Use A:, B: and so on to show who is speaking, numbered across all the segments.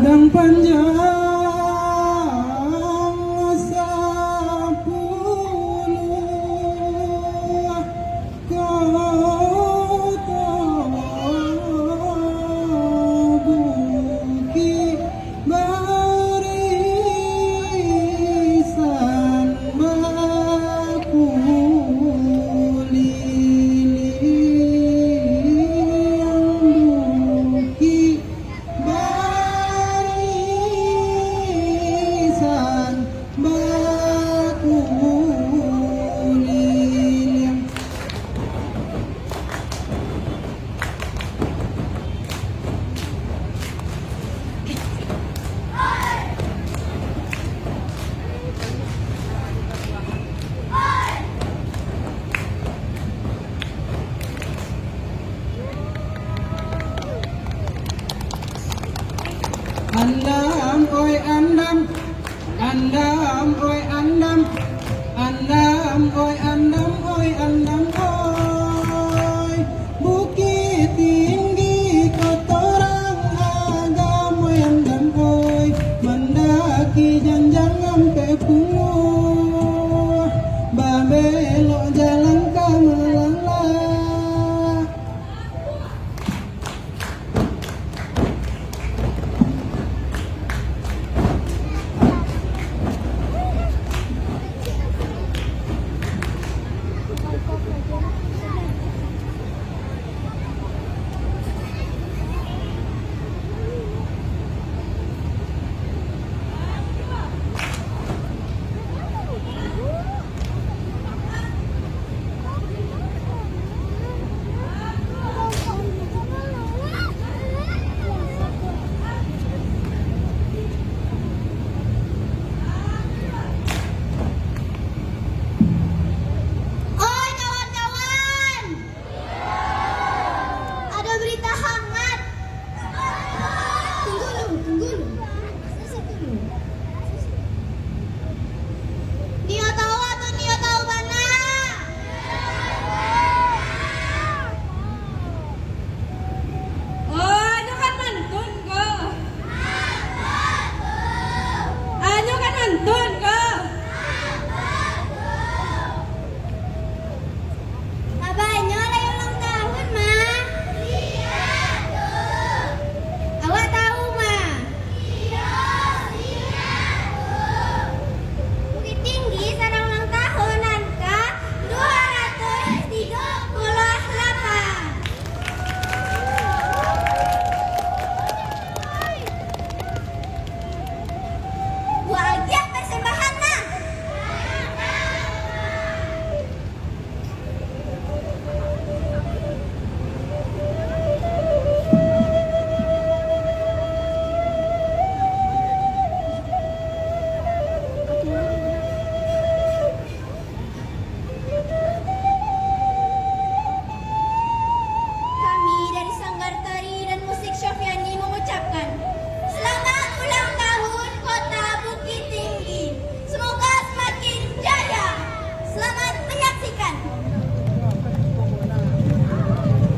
A: Padang panjang andam oi andam, andam oi andam, andam oi andam oi andam oi. Bukit tinggi kotoran agam oi andam oi, mendaki janjang sampai punguh, babelok jalan kamelala.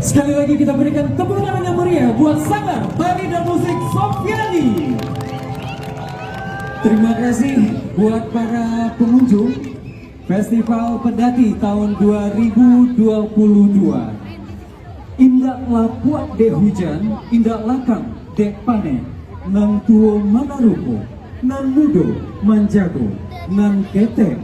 B: Sekali lagi kita berikan tepuk tangan yang meriah buat Sanggar Tari dan Musik Sofyani. Terima kasih buat para pengunjung Festival Pendaki tahun 2022. Indaklah puak dek hujan, indak lakang dek panen, nang tuo manaruko, nan mudo manjago, nan ketek